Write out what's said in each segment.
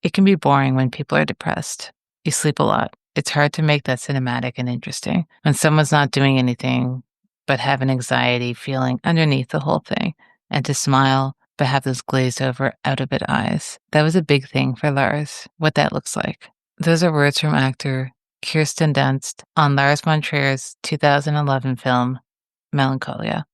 It can be boring when people are depressed. You sleep a lot. It's hard to make that cinematic and interesting when someone's not doing anything but have an anxiety feeling underneath the whole thing, and to smile but have those glazed over, out of it eyes. That was a big thing for Lars, what that looks like. Those are words from actor Kirsten Dunst on Lars von Trier's 2011 film, Melancholia.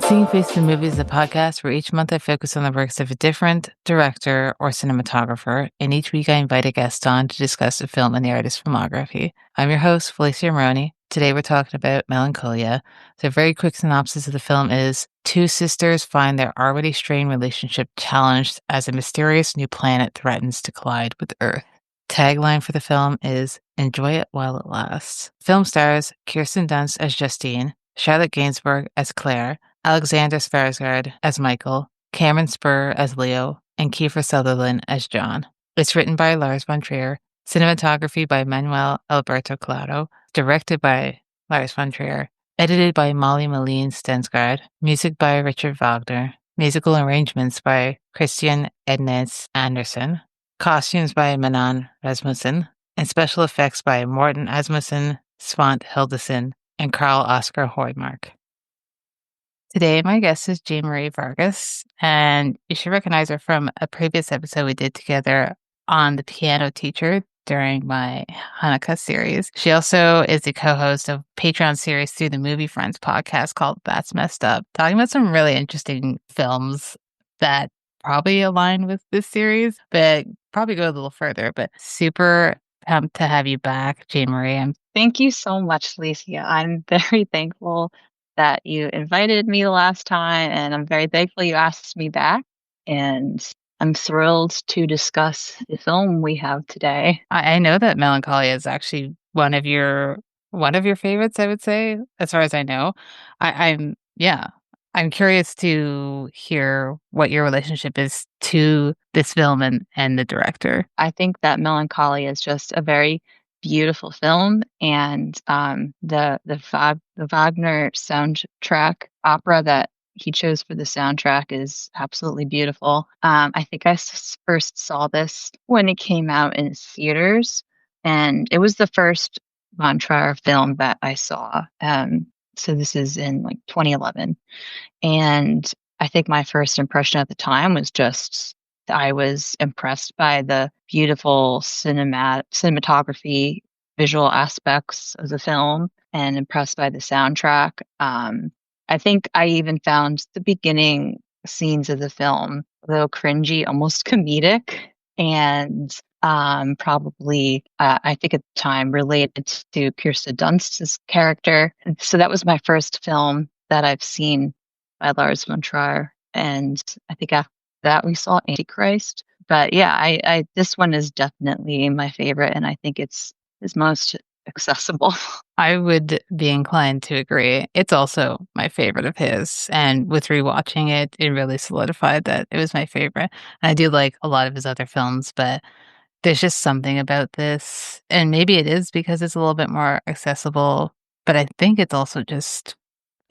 Seeing Face the Movies is a podcast where each month I focus on the works of a different director or cinematographer, and each week I invite a guest on to discuss a film and the artist's filmography. I'm your host, Felicia. Today we're talking about Melancholia. The very quick synopsis of the film is: two sisters find their already strained relationship challenged as a mysterious new planet threatens to collide with Earth. Tagline for the film is "Enjoy it while it lasts." Film stars Kirsten Dunst as Justine, Charlotte Gainsbourg as Claire, Alexander Skarsgård as Michael, Cameron Spur as Leo, and Kiefer Sutherland as John. It's written by Lars von Trier, cinematography by Manuel Alberto Claro, directed by Lars von Trier, edited by Molly Malene Stensgaard, music by Richard Wagner, musical arrangements by Christian Ednes Andersen, costumes by Manon Rasmussen, and special effects by Morten Asmussen, Svante Hildesen, and Carl Oscar Hoymark. Today, my guest is Jeanmarie Vargas, and you should recognize her from a previous episode we did together on The Piano Teacher during my Haneke series. She also is the co-host of Patreon series through the Movie Friends podcast called That's Messed Up, talking about some really interesting films that probably align with this series, but probably go a little further. But super pumped to have you back, Jeanmarie. Thank you so much, Felicia. I'm very thankful that you invited me the last time, and I'm very thankful you asked me back. And I'm thrilled to discuss the film we have today. I know that Melancholia is actually one of your favorites, I would say, as far as I know. I'm curious to hear what your relationship is to this film and the director. I think that Melancholia is just a very beautiful film, and the Wagner soundtrack opera that he chose for the soundtrack is absolutely beautiful. I think I first saw this when it came out in theaters, and it was the first von Trier film that I saw. So this is in like 2011, and I think my first impression at the time was just I was impressed by the beautiful cinematography, visual aspects of the film, and impressed by the soundtrack. I think I even found the beginning scenes of the film a little cringy, almost comedic, and probably, I think at the time, related to Kirsten Dunst's character. And so that was my first film that I've seen by Lars von Trier. And I think after that we saw Antichrist. But yeah, I this one is definitely my favorite, and I think it's his most accessible. I would be inclined to agree. It's also my favorite of his, and with rewatching it, it really solidified that it was my favorite. And I do like a lot of his other films, but there's just something about this, and maybe it is because it's a little bit more accessible, but I think it's also just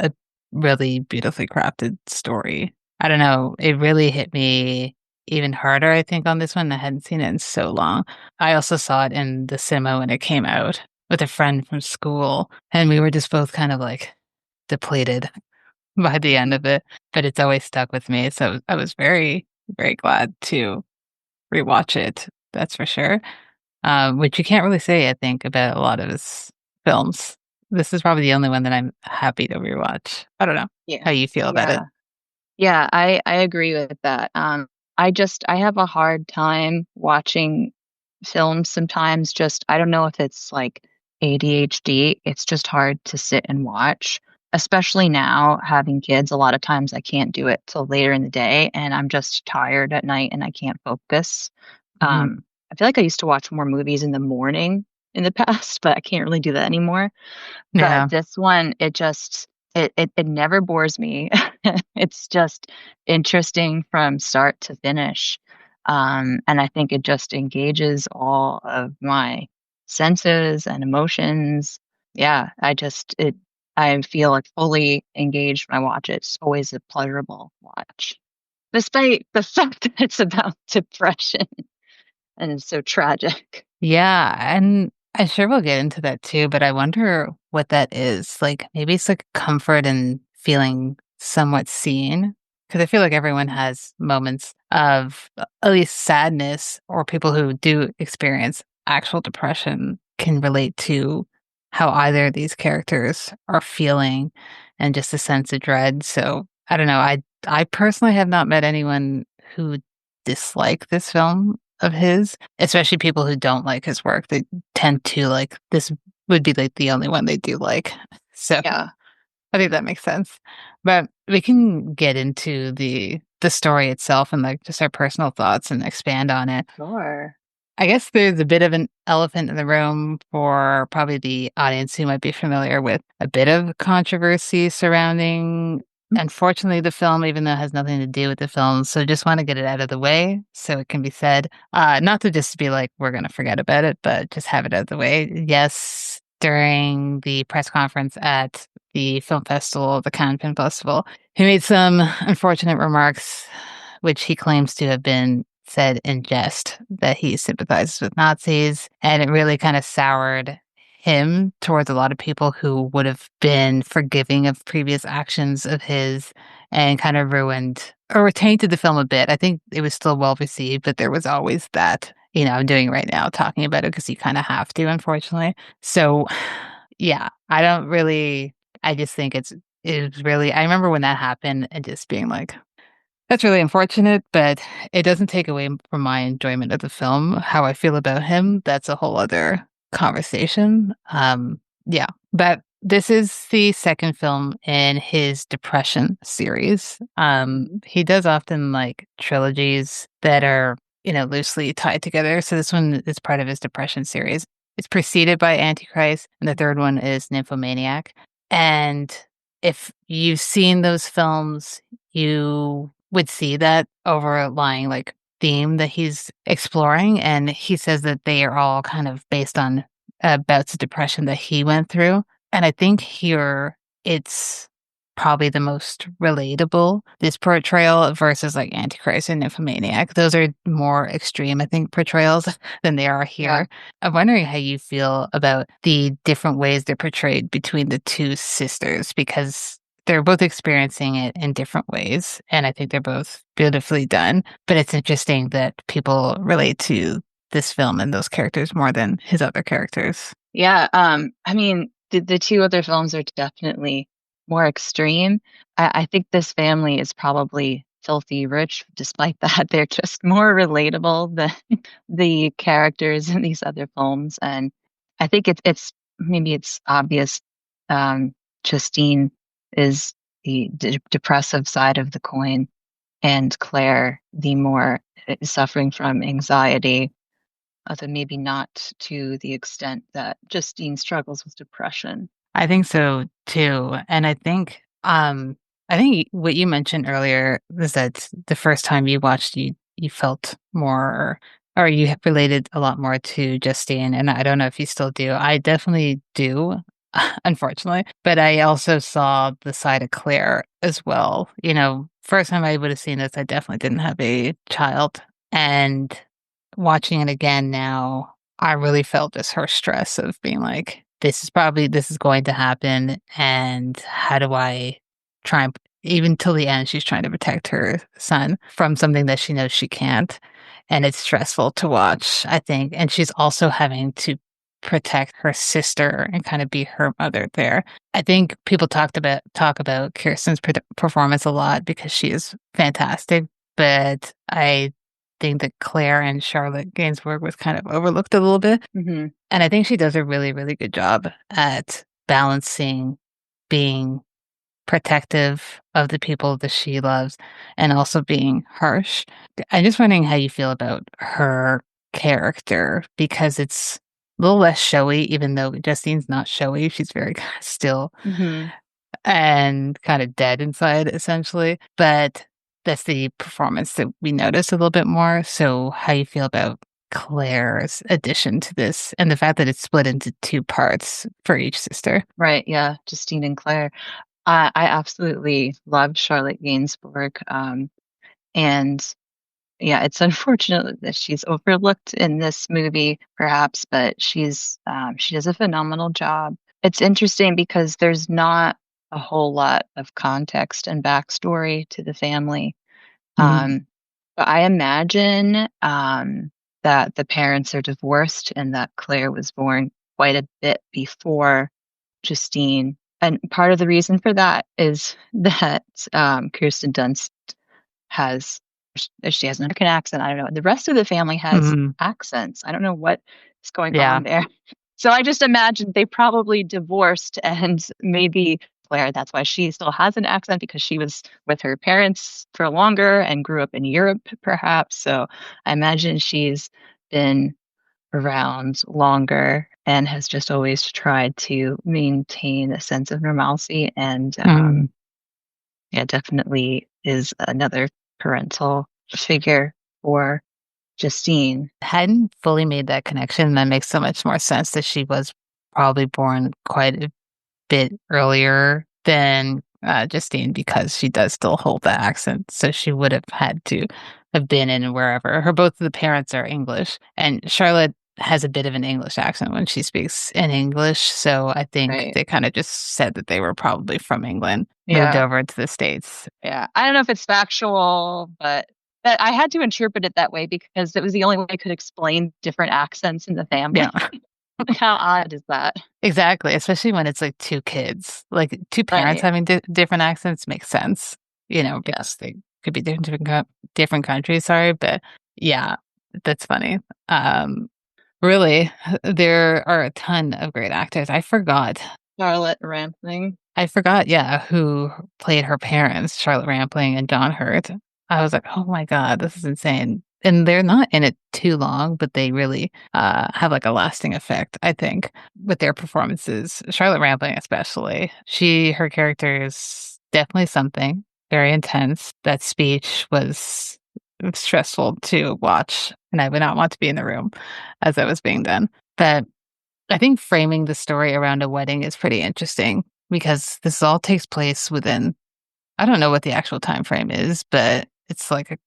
a really beautifully crafted story. I don't know. It really hit me even harder, I think, on this one. I hadn't seen it in so long. I also saw it in the cinema when it came out with a friend from school, and we were just both kind of like depleted by the end of it, but it's always stuck with me. So I was very, very glad to rewatch it. That's for sure. Which you can't really say, I think, about a lot of his films. This is probably the only one that I'm happy to rewatch. I don't know how you feel about it. Yeah, I agree with that. I have a hard time watching films sometimes. Just I don't know if it's like ADHD. It's just hard to sit and watch, especially now having kids. A lot of times I can't do it till later in the day, and I'm just tired at night and I can't focus. I feel like I used to watch more movies in the morning in the past, but I can't really do that anymore. Yeah. But this one, it never bores me. It's just interesting from start to finish. And I think it just engages all of my senses and emotions. Yeah, I feel like fully engaged when I watch it. It's always a pleasurable watch, despite the fact that it's about depression and it's so tragic. Yeah, and I'm sure we'll get into that too, but I wonder what that is. Like maybe it's like comfort and feeling somewhat seen. Because I feel like everyone has moments of at least sadness, or people who do experience actual depression can relate to how either of these characters are feeling and just a sense of dread. So I don't know. I personally have not met anyone who dislike this film of his, especially people who don't like his work. They tend to like this would be like the only one they do like. So Yeah, I think that makes sense. But we can get into the story itself and like just our personal thoughts and expand on it. sure. I guess there's a bit of an elephant in the room for probably the audience who might be familiar with a bit of controversy surrounding, unfortunately, the film, even though it has nothing to do with the film. So just want to get it out of the way so it can be said. Not to just be like, we're going to forget about it, but just have it out of the way. Yes, during the press conference at the film festival, the Cannes Film Festival, he made some unfortunate remarks, which he claims to have been said in jest, that he sympathizes with Nazis. And it really kind of soured him towards a lot of people who would have been forgiving of previous actions of his, and kind of ruined or tainted the film a bit. I think it was still well received, but there was always that, I'm doing right now talking about it because you kind of have to, unfortunately. So, yeah, I just think it's really, I remember when that happened and just being like, that's really unfortunate, but it doesn't take away from my enjoyment of the film. How I feel about him, that's a whole other conversation. Yeah, but this is the second film in his depression series. He does often like trilogies that are, loosely tied together. So this one is part of his depression series. It's preceded by Antichrist, and the third one is Nymphomaniac. And if you've seen those films, you would see that overlying like theme that he's exploring. And he says that they are all kind of based on bouts of depression that he went through. And I think here it's probably the most relatable, this portrayal versus like Antichrist and Nymphomaniac. Those are more extreme, I think, portrayals than they are Yeah. here. I'm wondering how you feel about the different ways they're portrayed between the two sisters, because they're both experiencing it in different ways. And I think they're both beautifully done. But it's interesting that people relate to this film and those characters more than his other characters. Yeah, I mean, the two other films are definitely more extreme. I think this family is probably filthy rich. Despite that, they're just more relatable than the characters in these other films. And I think it's maybe it's obvious. Justine is the depressive side of the coin, and Claire the more suffering from anxiety, although maybe not to the extent that Justine struggles with depression. I think so too. And I think what you mentioned earlier was that the first time you watched, you felt more, or you related a lot more to Justine. And I don't know if you still do. I definitely do, unfortunately. But I also saw the side of Claire as well. First time I would have seen this, I definitely didn't have a child. And watching it again now, I really felt just her stress of being like, this is going to happen. And how do I try and, even till the end, she's trying to protect her son from something that she knows she can't. And it's stressful to watch, I think. And she's also having to protect her sister and kind of be her mother there. I think people talk about Kirsten's performance a lot because she is fantastic, but I think that Claire and Charlotte Gainsbourg was kind of overlooked a little bit. Hmm. And I think she does a really, really good job at balancing being protective of the people that she loves and also being harsh. I'm just wondering how you feel about her character, because it's a little less showy, even though Justine's not showy. She's very kind of still Hmm. and kind of dead inside, essentially. But that's the performance that we notice a little bit more. So, how you feel about Claire's addition to this and the fact that it's split into two parts for each sister. Right, yeah, Justine and Claire. I absolutely loved Charlotte Gainsbourg. And yeah, it's unfortunate that she's overlooked in this movie, perhaps, but she does a phenomenal job. It's interesting because there's not a whole lot of context and backstory to the family. Mhm. Um, but I imagine that the parents are divorced and that Claire was born quite a bit before Justine. And part of the reason for that is that Kirsten Dunst has she has an American accent. I don't know. The rest of the family has Mhm. accents. I don't know what is going Yeah. on there. So I just imagine they probably divorced and maybe Claire, that's why she still has an accent because she was with her parents for longer and grew up in Europe, perhaps. So I imagine she's been around longer and has just always tried to maintain a sense of normalcy. And Mhm. yeah, definitely is another parental figure for Justine. Hadn't fully made that connection. That makes so much more sense that she was probably born quite a bit earlier than Justine because she does still hold that accent. So she would have had to have been in wherever. Her both of the parents are English, and Charlotte has a bit of an English accent when she speaks in English. So I think Right. they kind of just said that they were probably from England, moved Yeah. over to the States. Yeah. I don't know if it's factual, but I had to interpret it that way because it was the only way I could explain different accents in the family. Yeah. How odd is that? Exactly, especially when it's like two kids, like two parents Right. having different accents makes sense, Yeah. because they could be different countries. Sorry, but yeah, that's funny. Um, really, there are a ton of great actors. Charlotte Rampling. I forgot, yeah, who played her parents, Charlotte Rampling and John Hurt. I was like, oh my God, this is insane. And they're not in it too long, but they really have like a lasting effect, I think, with their performances. Charlotte Rampling, especially. Her character is definitely something very intense. That speech was stressful to watch, and I would not want to be in the room as that was being done. But I think framing the story around a wedding is pretty interesting because this all takes place within I don't know what the actual time frame is, but it's like a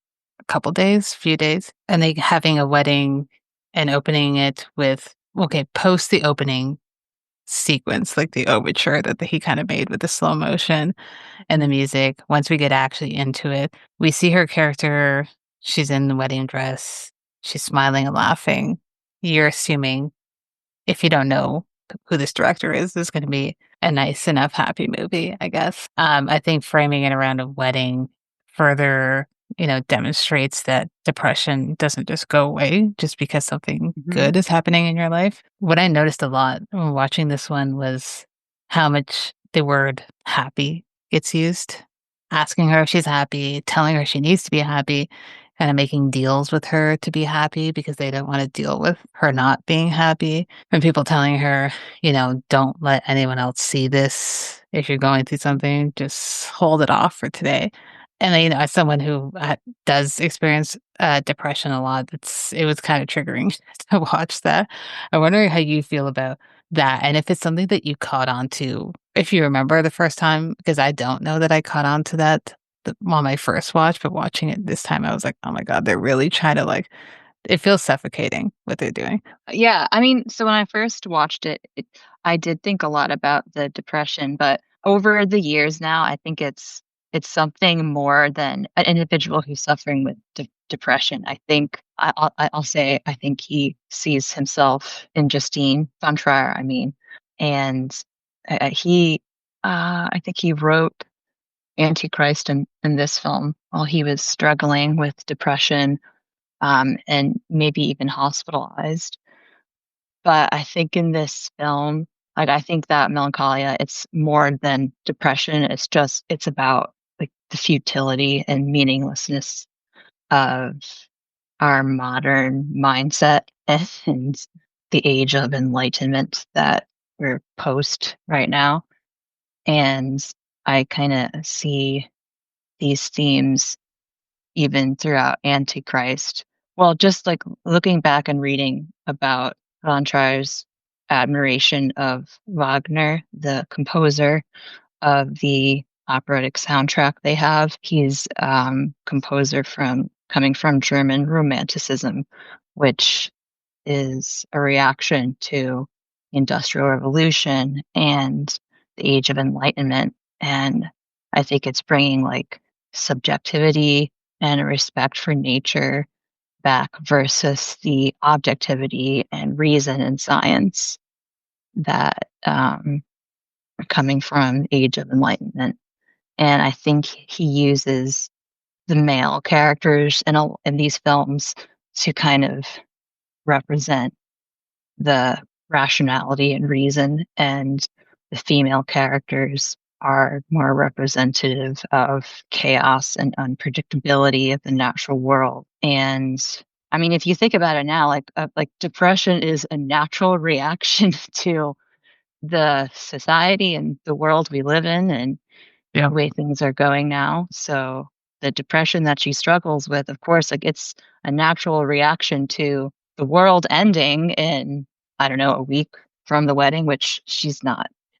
couple days, few days, and they having a wedding and opening it with okay, post the opening sequence, like the overture that he kind of made with the slow motion and the music. Once we get actually into it, we see her character. She's in the wedding dress. She's smiling and laughing. You're assuming if you don't know who this director is, this is going to be a nice enough happy movie, I guess. I think framing it around a wedding further, demonstrates that depression doesn't just go away just because something Hmm. good is happening in your life. What I noticed a lot when watching this one was how much the word happy gets used. Asking her if she's happy, telling her she needs to be happy, kind of making deals with her to be happy because they don't want to deal with her not being happy and people telling her, don't let anyone else see this. If you're going through something, just hold it off for today. And then, as someone who does experience depression a lot, it was kind of triggering to watch that. I'm wondering how you feel about that, and if it's something that you caught on to, if you remember the first time, because I don't know that I caught on to that on my first watch, but watching it this time, I was like, oh my God, they're really trying to like, it feels suffocating what they're doing. Yeah, I mean, so when I first watched it, I did think a lot about the depression, but over the years now, I think it's something more than an individual who's suffering with depression. I think I'll say I think he sees himself in Justine von Trier. I mean, and he I think he wrote Antichrist in this film while he was struggling with depression, and maybe even hospitalized. But I think in this film, like I think that Melancholia, it's more than depression. It's about like the futility and meaninglessness of our modern mindset and the age of enlightenment that we're post right now. And I kind of see these themes even throughout Antichrist. Well, just like looking back and reading about von Trier's admiration of Wagner, the composer of the operatic soundtrack they have. He's composer from coming from German Romanticism, which is a reaction to the Industrial Revolution and the Age of Enlightenment. And I think it's bringing like subjectivity and a respect for nature back versus the objectivity and reason and science that are coming from Age of Enlightenment. And I think he uses the male characters in these films to kind of represent the rationality and reason, and the female characters are more representative of chaos and unpredictability of the natural world. And I mean, if you think about it now, like depression is a natural reaction to the society and the world we live in and Yeah. the way things are going now. So the depression that she struggles with, of course, like it's a natural reaction to the world ending in, I don't know, a week from the wedding, which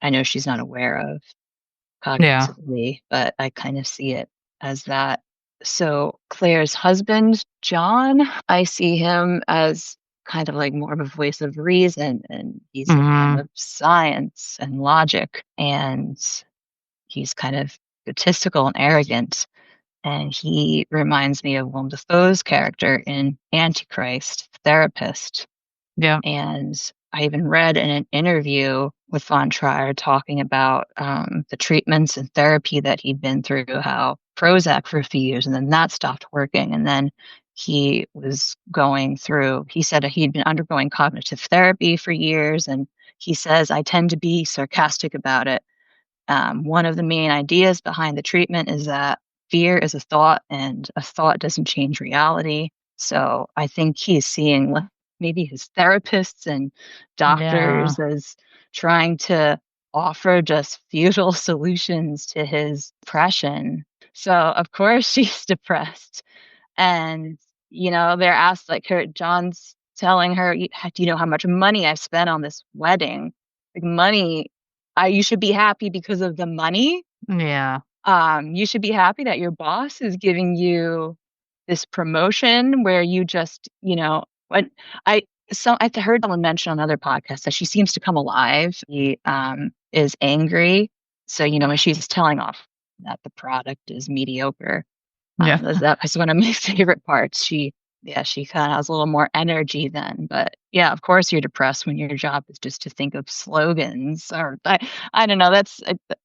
I know she's not aware of Yeah. cognitively, but I kind of see it as that. So Claire's husband, John, I see him as kind of like more of a voice of reason, and he's a man Hmm. of science and logic, and he's kind of egotistical and arrogant. And he reminds me of Willem Dafoe's character in Antichrist, therapist. Yeah. And I even read in an interview with Von Trier talking about the treatments and therapy that he'd been through, how Prozac for a few years, and then that stopped working. And then he said he'd been undergoing cognitive therapy for years. And he says, I tend to be sarcastic about it. One of the main ideas behind the treatment is that fear is a thought, and a thought doesn't change reality. So I think he's seeing maybe his therapists and Yeah. doctors as trying to offer just futile solutions to his depression. So of course she's depressed. And, they're asked, like, John's telling her, Do you know how much money I've spent on this wedding? Like, money, you should be happy because of the money. Yeah. You should be happy that your boss is giving you this promotion where you just, when I've heard someone mention on other podcasts that she seems to come alive. She is angry. So, when she's telling off that the product is mediocre, Yeah. that's one of my favorite parts. She kind of has a little more energy then. But yeah, of course you're depressed when your job is just to think of slogans. Or I don't know.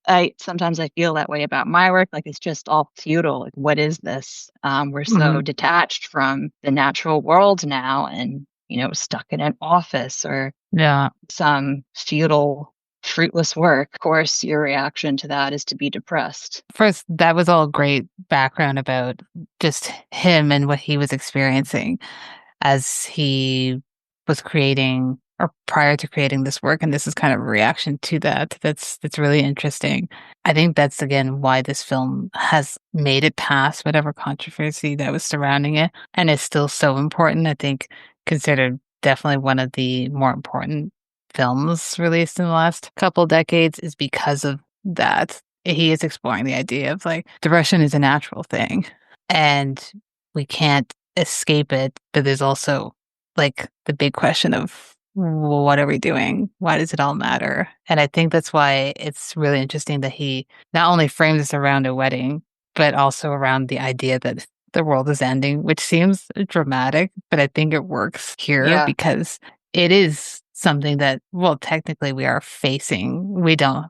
I sometimes I feel that way about my work. Like it's just all futile. Like what is this? We're so Hmm. detached from the natural world now, and stuck in an office or Yeah. some futile, fruitless work. Of course, your reaction to that is to be depressed. First, that was all great background about just him and what he was experiencing as he was creating or prior to creating this work. And this is kind of a reaction to that. That's really interesting. I think that's again why this film has made it past whatever controversy that was surrounding it and is still so important. I think considered definitely one of the more important films released in the last couple decades is because of that. He is exploring the idea of like depression is a natural thing and we can't escape it, but there's also like the big question of what are we doing? Why does it all matter? And I think that's why it's really interesting that he not only frames this around a wedding, but also around the idea that the world is ending, which seems dramatic, but I think it works here Yeah. because it is something that, well, technically we are facing.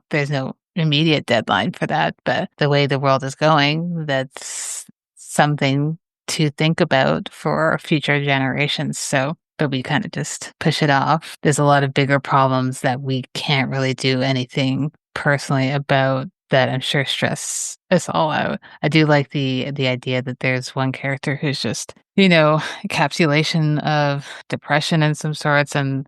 There's no immediate deadline for that, but the way the world is going, that's something to think about for future generations. So, but we kind of just push it off. There's a lot of bigger problems that we can't really do anything personally about that I'm sure stress us all out. I do like the idea that there's one character who's just, encapsulation of depression in some sorts and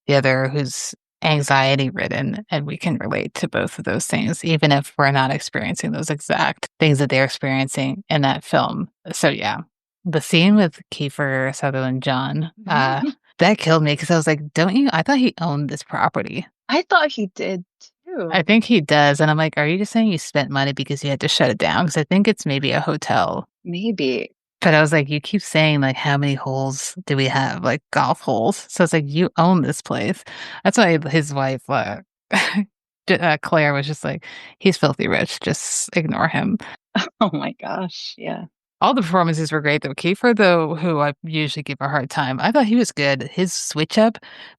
the other who's anxiety ridden, and we can relate to both of those things even if we're not experiencing those exact things that they're experiencing in that film. So yeah. the scene with Kiefer Sutherland John, that killed me because I was like, don't you? I thought he owned this property. I thought he did I too. think he does. And I'm like, are you just saying you spent money because you had to shut it down? Because I think it's maybe a hotel. Maybe. But I was like, you keep saying like how many holes do we have? Like golf holes. So it's like you own this place. That's why his wife, Claire, was just like, he's filthy rich. Just ignore him. Oh my gosh. Yeah. All the performances were great though. Kiefer, though, who I usually give a hard time, I thought he was good. His switch up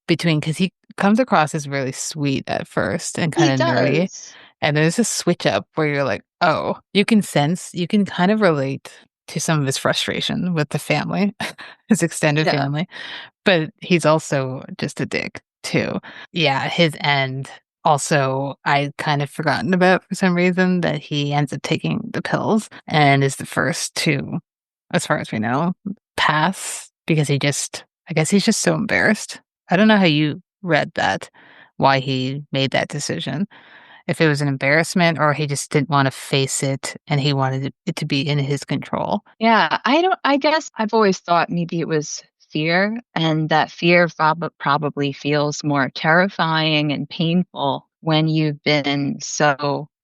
between, because he comes across as really sweet at first and kind He of nerdy. does. And there's a switch up where you're like, oh, you can sense, you can kind of relate to some of his frustration with the family, his extended Yeah. family. But he's also just a dick too. Yeah, his end. Also, I kind of forgotten about for some reason that he ends up taking the pills and is the first to, as far as we know, pass because I guess he's just so embarrassed. I don't know how you read that, why he made that decision. If it was an embarrassment or he just didn't want to face it and he wanted it to be in his control. Yeah. I guess I've always thought maybe it was fear, and that fear probably feels more terrifying and painful when you've been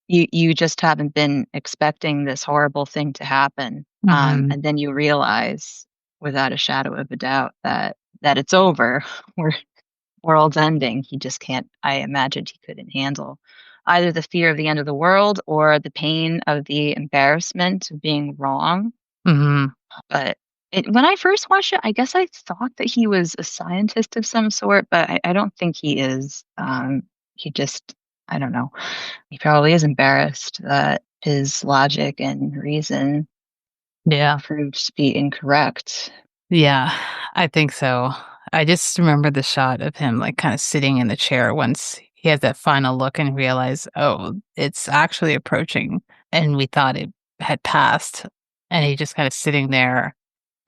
you just haven't been expecting this horrible thing to happen. Hmm. And then you realize without a shadow of a doubt that it's over. We're world's ending. He just can't, I imagined he couldn't handle either the fear of the end of the world or the pain of the embarrassment of being wrong. Hmm. But when I first watched it, I guess I thought that he was a scientist of some sort, but I don't think he is. He just, I don't know. He probably is embarrassed that his logic and reason Yeah. proved to be incorrect. Yeah, I think so. I just remember the shot of him like kind of sitting in the chair once he has that final look and realize, oh, it's actually approaching and we thought it had passed. And he just kind of sitting there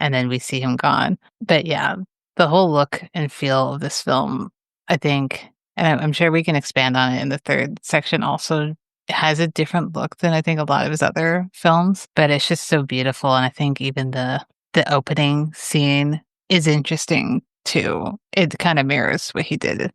and then we see him gone. But yeah, the whole look and feel of this film, I think, and I'm sure we can expand on it in the third section also, has a different look than I think a lot of his other films, but it's just so beautiful. And I think even the opening scene is interesting too. It kind of mirrors what he did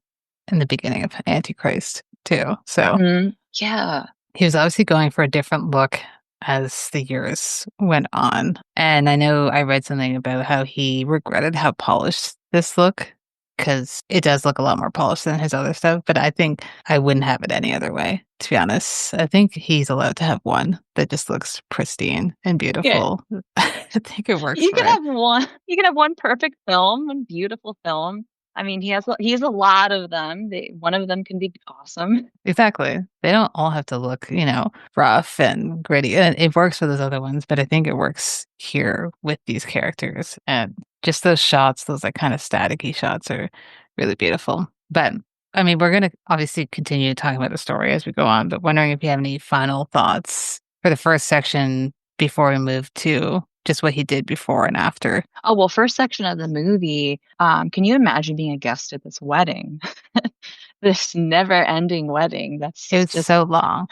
in the beginning of Antichrist too. So Yeah. he was obviously going for a different look as the years went on. And I know I read something about how he regretted how polished this look because it does look a lot more polished than his other stuff. But I think I wouldn't have it any other way, to be honest. I think he's allowed to have one that just looks pristine and Yeah. beautiful. I think it works You for can it. have one. You can have one perfect film, one beautiful film. I mean, he has a lot of them. One of them can be awesome. Exactly. They don't all have to look, rough and gritty. And it works for those other ones, but I think it works here with these characters. And just those shots, those like kind of staticky shots are really beautiful. But I mean, we're going to obviously continue talking about the story as we go on, but wondering if you have any final thoughts for the first section before we move to just what he did before and after. Oh well, first section of the movie. Can you imagine being a guest at this wedding? This never-ending wedding. It That's was just so long.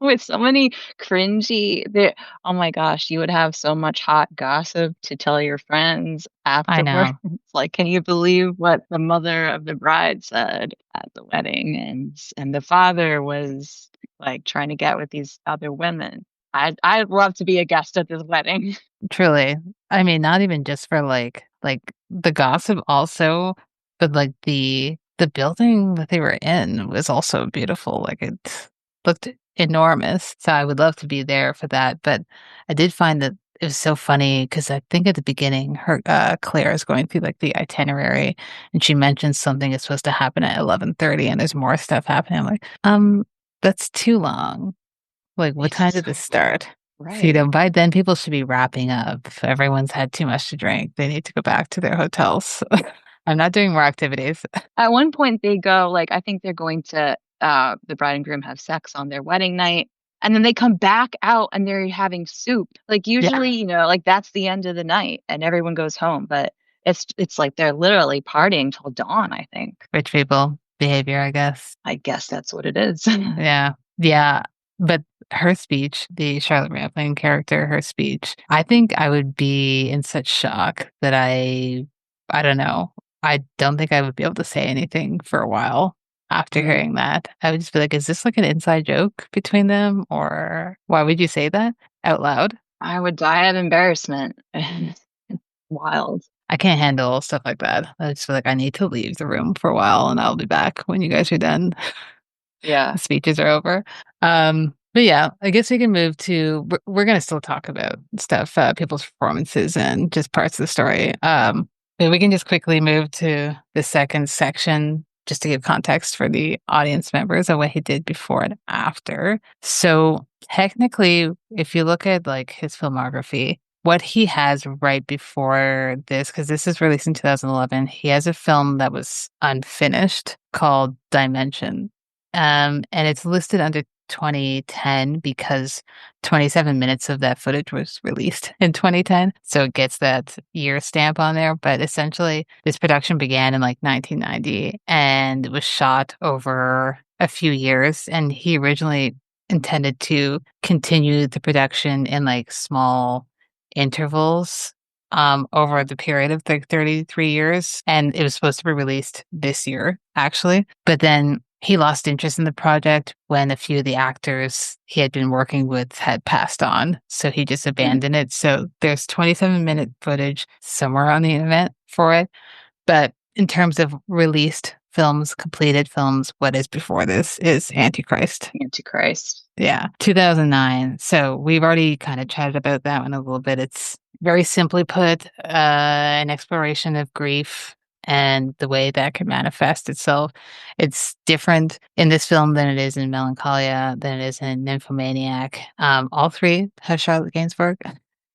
with so many cringy there. Oh my gosh, you would have so much hot gossip to tell your friends I afterwards. know. Like, can you believe what the mother of the bride said at the wedding? And the father was like trying to get with these other women. I'd love to be a guest at this wedding. Truly. I mean, not even just for like the gossip also, but like the building that they were in was also beautiful. Like it looked enormous. So I would love to be there for that. But I did find that it was so funny because I think at the beginning her Claire is going through like the itinerary and she mentions something is supposed to happen at 11:30 and there's more stuff happening. I'm like, that's too long. Like, what It's time did so this start? So, right. by then people should be wrapping up. Everyone's had too much to drink. They need to go back to their hotels. I'm not doing more activities. At one point, they go like I think they're going to the bride and groom have sex on their wedding night, and then they come back out and they're having soup. Like Yeah, usually, like that's the end of the night and everyone goes home, but it's like they're literally partying till dawn. I think. rich people behavior, I guess. I guess that's what it is. Yeah, yeah. But her speech, the Charlotte Rampling character, her speech, I think I would be in such shock that I don't know. I don't think I would be able to say anything for a while after Mm. hearing that. I would just be like, is this like an inside joke between them? Or why would you say that out loud? I would die of embarrassment. It's wild. I can't handle stuff like that. I just feel like I need to leave the room for a while and I'll be back when you guys are done. Yeah. The speeches are over. But yeah, I guess we can move to, we're going to still talk about stuff, people's performances and just parts of the story. But we can just quickly move to the second section just to give context for the audience members of what he did before and after. So technically, if you look at like his filmography, what he has right before this, because this is released in 2011, he has a film that was unfinished called Dimension. And it's listed under 2010 because 27 minutes of that footage was released in 2010. So it gets that year stamp on there. But essentially, this production began in like 1990 and it was shot over a few years. And he originally intended to continue the production in like small intervals over the period of like 33 years. And it was supposed to be released this year, actually. But then he lost interest in the project when a few of the actors he had been working with had passed on. So he just Mm. abandoned it. So there's 27-minute footage somewhere on the internet for it. But in terms of released films, completed films, what is before this is Antichrist. Antichrist. Yeah, 2009. So we've already kind of chatted about that one a little bit. It's very simply put, an exploration of grief and the way that can manifest itself. It's different in this film than it is in Melancholia, than it is in Nymphomaniac. All three have Charlotte Gainsbourg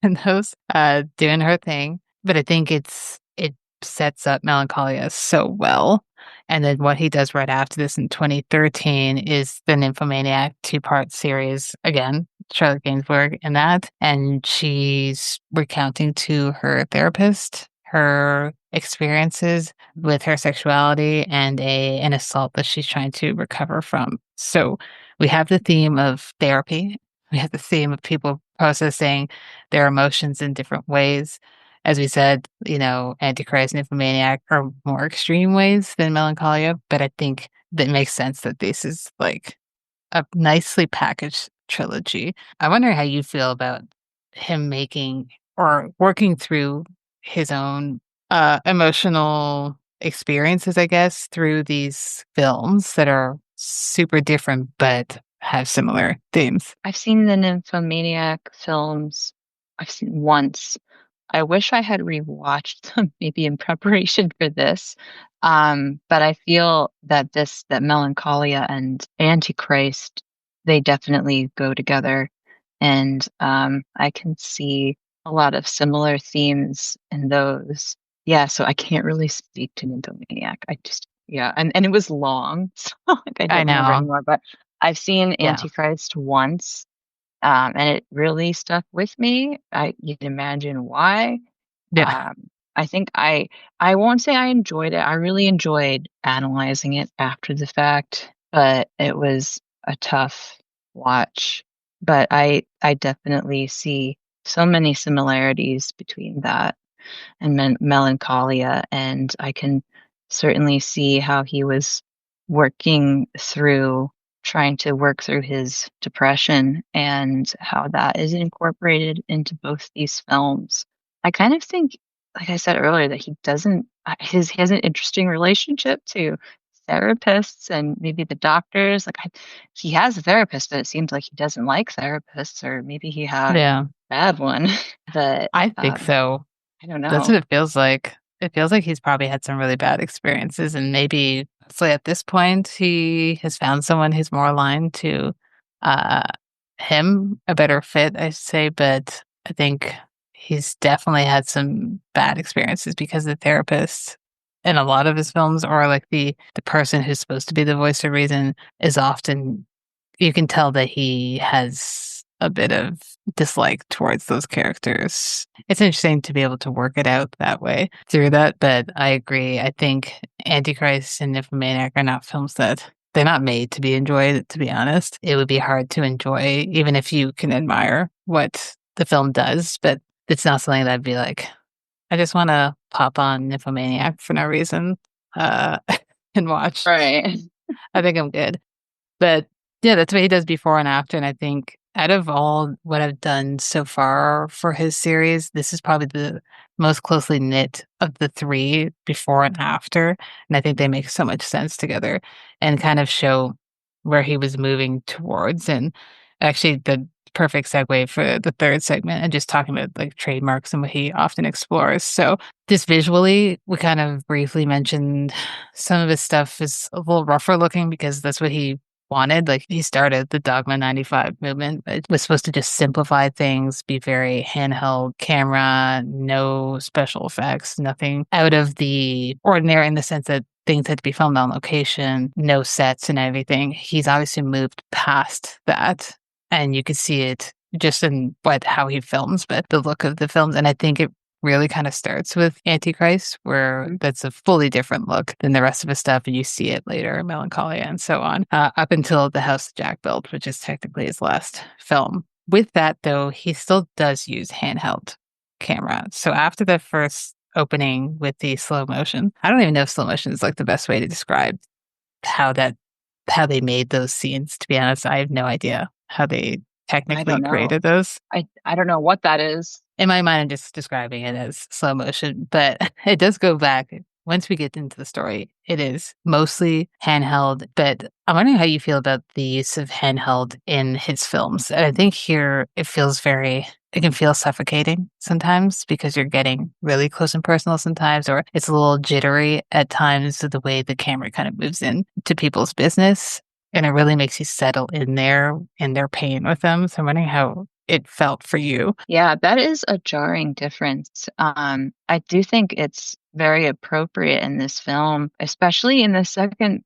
in those, doing her thing. But I think it sets up Melancholia so well. And then what he does right after this in 2013 is the Nymphomaniac two-part series. Again, Charlotte Gainsbourg in that. And she's recounting to her therapist her experiences with her sexuality and an assault that she's trying to recover from. So we have the theme of therapy. We have the theme of people processing their emotions in different ways. As we said, Antichrist and Nymphomaniac are more extreme ways than Melancholia, but I think that makes sense that this is like a nicely packaged trilogy. I wonder how you feel about him making or working through his own emotional experiences, I guess, through these films that are super different but have similar themes. I've seen the Nymphomaniac films. I've seen once. I wish I had rewatched them maybe in preparation for this. But I feel that that Melancholia and Antichrist, they definitely go together. And I can see a lot of similar themes in those. Yeah, so I can't really speak to Nymphomaniac. Yeah, and it was long, so like I I don't remember know. anymore. But I've seen Yeah. Antichrist once, and it really stuck with me. You can imagine why. Yeah. Um, I think I won't say I enjoyed it. I really enjoyed analyzing it after the fact, but it was a tough watch. But I definitely see so many similarities between that and Melancholia, and I can certainly see how he was working through trying to work through his depression and how that is incorporated into both these films. I kind of think, like I said earlier, that he has an interesting relationship to therapists and maybe the doctors. He has a therapist, but it seems like he doesn't like therapists, or maybe he had a Yeah. bad one. But I think so. I don't That's know. what it feels like. It feels like he's probably had some really bad experiences, and maybe so at this point he has found someone who's more aligned to uh him, a better fit, I say, but I think he's definitely had some bad experiences because the therapist in a lot of his films, or like the person who's supposed to be the voice of reason, is often, you can tell that he has a bit of dislike towards those characters. It's interesting to be able to work it out that way through that, but I agree. I think Antichrist and Nymphomaniac are not films that they're not made to be enjoyed, to be honest. It would be hard to enjoy, even if you can admire what the film does, but it's not something that I'd be like, I just want to pop on Nymphomaniac for no reason, uh, and watch. Right. I think I'm good. But yeah, that's what he does before and after. And I think out of all what I've done so far for his series, this is probably the most closely knit of the three before and after. And I think they make so much sense together and kind of show where he was moving towards. And actually, the perfect segue for the third segment and just talking about like trademarks and what he often explores. So, just visually, we kind of briefly mentioned some of his stuff is a little rougher looking because that's what he wanted. Like he started the Dogma 95 movement. It was supposed to just simplify things, be very handheld camera, no special effects, nothing out of the ordinary in the sense that things had to be filmed on location, no sets and everything. He's obviously moved past that. And you could see it just in how he films, but the look of the films. And I think it really kind of starts with Antichrist, where that's a fully different look than the rest of his stuff. And you see it later in Melancholia and so on, up until The House Jack Built, which is technically his last film. With that, though, he still does use handheld camera. So after the first opening with the slow motion, I don't even know if slow motion is like the best way to describe how that how they made those scenes. To be honest, I have no idea how they I technically don't know. created those. I don't know what that is. In my mind, I'm just describing it as slow motion, but it does go back. Once we get into the story, it is mostly handheld, but I'm wondering how you feel about the use of handheld in his films. And I think here it can feel suffocating sometimes because you're getting really close and personal sometimes, or it's a little jittery at times of the way the camera kind of moves in to people's business. And it really makes you settle in their pain with them. So I'm wondering how it felt for you. Yeah, that is a jarring difference. I do think it's very appropriate in this film, especially in the second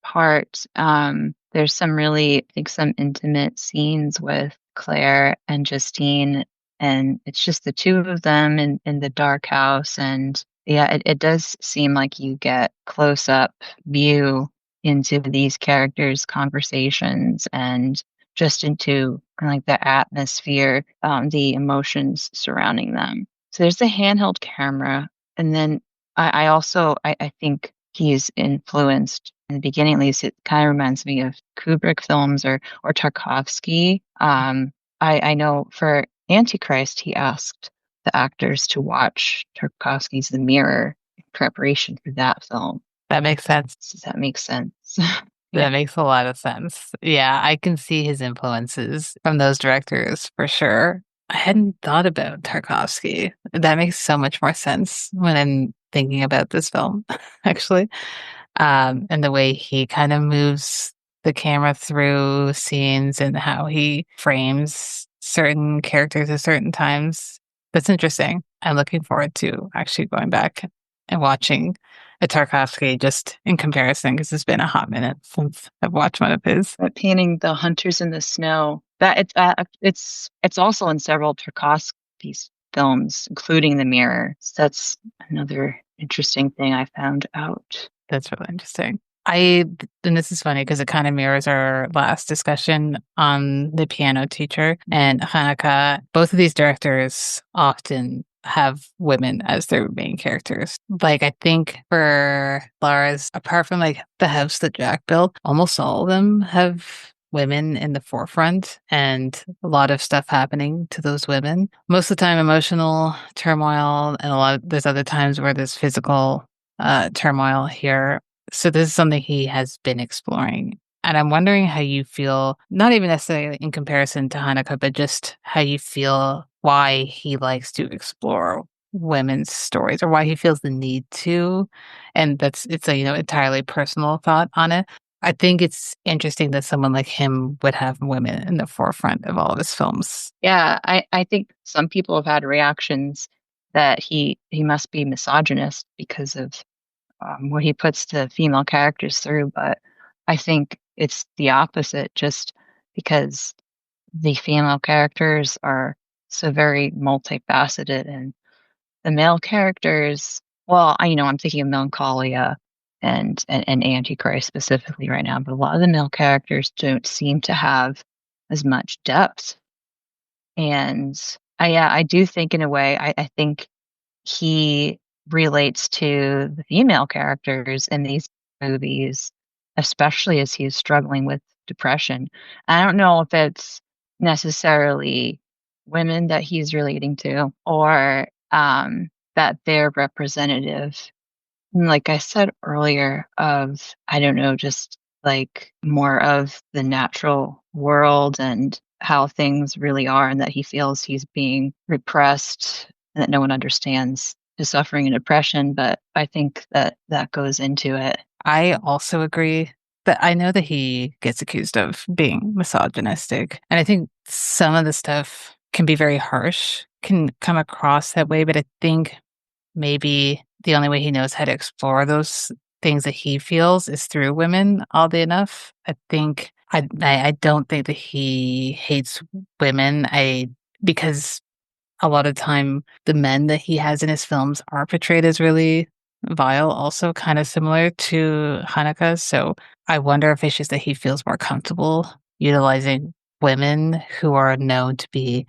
part. There's some really, I think, some intimate scenes with Claire and Justine, and it's just the two of them in the dark house. And yeah, it does seem like you get close up view into these characters' conversations and just into like the atmosphere, the emotions surrounding them. So there's the handheld camera, and then I think he's influenced in the beginning, at least. It kind of reminds me of Kubrick films or Tarkovsky. I know for Antichrist, he asked the actors to watch Tarkovsky's The Mirror in preparation for that film. That makes sense. Does that make sense? Yeah. That makes a lot of sense. Yeah, I can see his influences from those directors for sure. I hadn't thought about Tarkovsky. That makes so much more sense when I'm thinking about this film, actually. And the way he kind of moves the camera through scenes and how he frames certain characters at certain times. That's interesting. I'm looking forward to actually going back and watching a Tarkovsky just in comparison because it's been a hot minute since I've watched one of his. But painting the hunters in the snow, it's also in several Tarkovsky films, including The Mirror. So that's another interesting thing I found out. That's really interesting. And this is funny because it kind of mirrors our last discussion on the piano teacher and Haneke. Both of these directors often have women as their main characters. Like, I think for Lars, apart from like The House That Jack Built, almost all of them have women in the forefront and a lot of stuff happening to those women. Most of the time, emotional turmoil, and there's other times where there's physical turmoil here. So this is something he has been exploring. And I'm wondering how you feel, not even necessarily in comparison to Haneke, but just how you feel why he likes to explore women's stories or why he feels the need to. And it's a, entirely personal thought on it. I think it's interesting that someone like him would have women in the forefront of all of his films. Yeah, I think some people have had reactions that he must be misogynist because of what he puts the female characters through, but I think it's the opposite, just because the female characters are so very multifaceted, and the male characters, well, I'm thinking of Melancholia. and Antichrist specifically right now, but a lot of the male characters don't seem to have as much depth. And I do think in a way, I think he relates to the female characters in these movies, especially as he's struggling with depression. I don't know if it's necessarily women that he's relating to or that they're representative, like I said earlier, of, I don't know, just like more of the natural world and how things really are, and that he feels he's being repressed and that no one understands his suffering and depression. But I think that that goes into it. I also agree that I know that he gets accused of being misogynistic. And I think some of the stuff can be very harsh, can come across that way. But I think maybe the only way he knows how to explore those things that he feels is through women, oddly enough. I don't think that he hates women. Because a lot of time the men that he has in his films are portrayed as really vile, also kind of similar to Haneke. So I wonder if it's just that he feels more comfortable utilizing women who are known to be,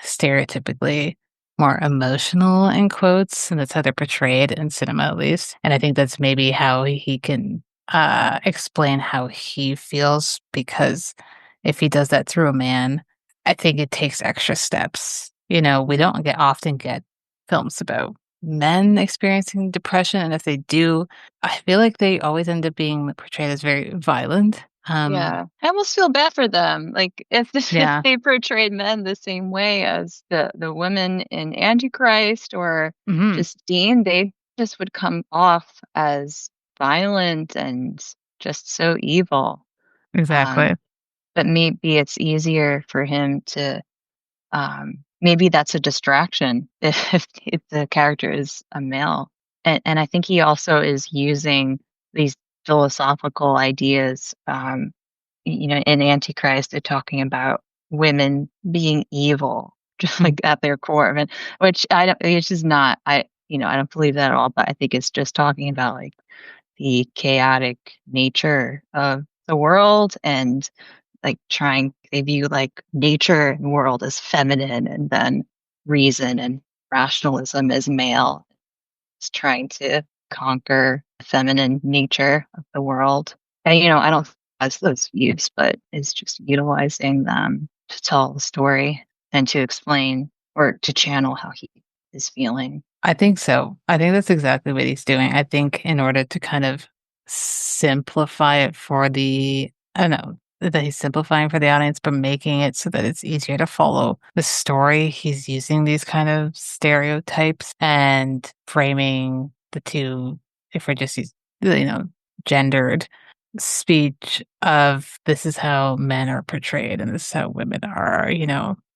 stereotypically more emotional in quotes, and that's how they're portrayed in cinema at least. And I think that's maybe how he can explain how he feels, because if he does that through a man, I think it takes extra steps. We don't often get films about men experiencing depression, and if they do, I feel like they always end up being portrayed as very violent. Yeah, I almost feel bad for them. Like if if Yeah. they portrayed men the same way as the women in Antichrist or Hmm. just Dean, they just would come off as violent and just so evil. Exactly. Um, but maybe it's easier for him to maybe that's a distraction if the character is a male. And I think he also is using these philosophical ideas. In Antichrist, they're talking about women being evil, just like at their core of it, which I don't, it's just not, I don't believe that at all, but I think it's just talking about like the chaotic nature of the world and like they view like nature and world as feminine and then reason and rationalism as male. It's trying to conquer the feminine nature of the world. And, I don't as those views, but it's just utilizing them to tell the story and to explain or to channel how he is feeling. I think so. I think that's exactly what he's doing. I think in order to kind of simplify it for I don't know, that he's simplifying for the audience, but making it so that it's easier to follow the story, he's using these kind of stereotypes and framing the two, if we're just, gendered speech of this is how men are portrayed and this is how women are,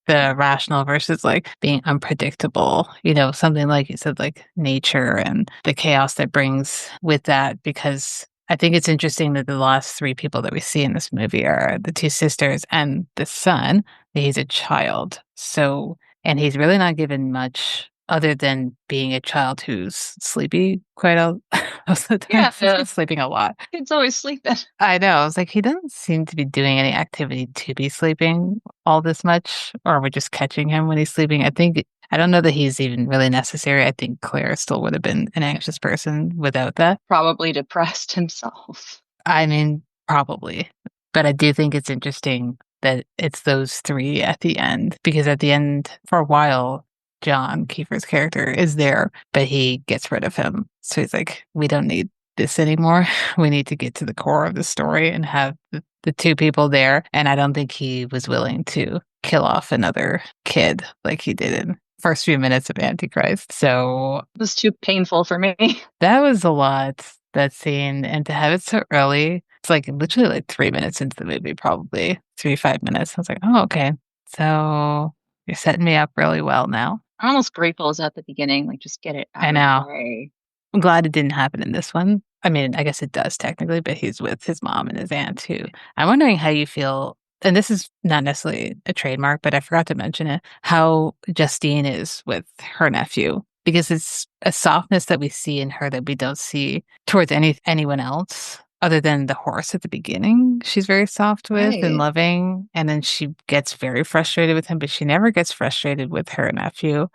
the rational versus like being unpredictable, something like you said, like nature and the chaos that brings with that. Because I think it's interesting that the last three people that we see in this movie are the two sisters and the son. He's a child. So, and he's really not given much other than being a child who's sleepy quite a most of the time. Yeah, He's sleeping a lot. it's always sleeping. I know. I was like, he doesn't seem to be doing any activity to be sleeping all this much, or we're just catching him when he's sleeping. I don't know that he's even really necessary. I think Claire still would have been an anxious person without that. Probably depressed himself. I mean, probably. But I do think it's interesting that it's those three at the end, because at the end, for a while, John Kiefer's character is there, but he gets rid of him. So he's like, we don't need this anymore. We need to get to the core of the story and have the two people there. And I don't think he was willing to kill off another kid like he did in first few minutes of Antichrist. So It was too painful for me. that was a lot, that scene. And to have it so early, it's like literally like 3 minutes into the movie, probably 3, 5 minutes. I was like, oh, okay. So you're setting me up really well now. I'm almost grateful it's at the beginning, like just get it I out of the know. way. I'm glad it didn't happen in this one. I mean, I guess it does technically, but he's with his mom and his aunt too. I'm wondering how you feel, and this is not necessarily a trademark, but I forgot to mention it, how Justine is with her nephew. because it's a softness that we see in her that we don't see towards anyone else other than the horse at the beginning. She's very soft with and Right. loving, and then she gets very frustrated with him, but she never gets frustrated with her nephew.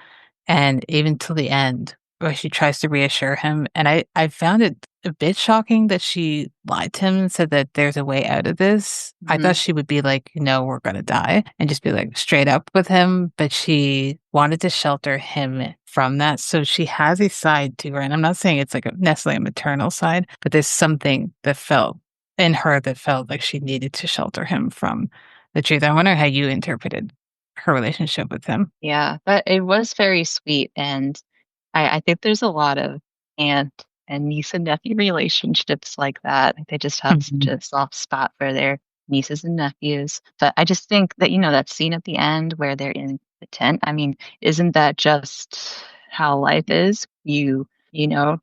And even till the end, where she tries to reassure him. And I found it a bit shocking that she lied to him and said that there's a way out of this. I thought Mhm. she would be like, no, we're going to die and just be like straight up with him. But she wanted to shelter him from that. So she has a side to her. And I'm not saying it's like necessarily a maternal side, but there's something that felt in her that felt like she needed to shelter him from the truth. I wonder how you interpreted her relationship with him. Yeah, but it was very sweet, and I think there's a lot of aunt and niece and nephew relationships like that. Like, they just have such Mhm. a soft spot for their nieces and nephews. But I just think that, that scene at the end where they're in the tent, I mean, isn't that just how life is?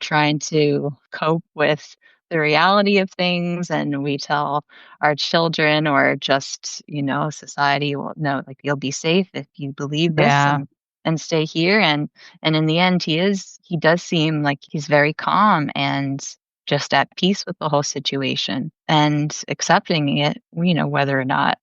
Trying to cope with the reality of things, and we tell our children or just, society, well, no, like, you'll be safe if you believe this Yeah. and stay here. And in the end, he does seem like he's very calm and just at peace with the whole situation and accepting it, whether or not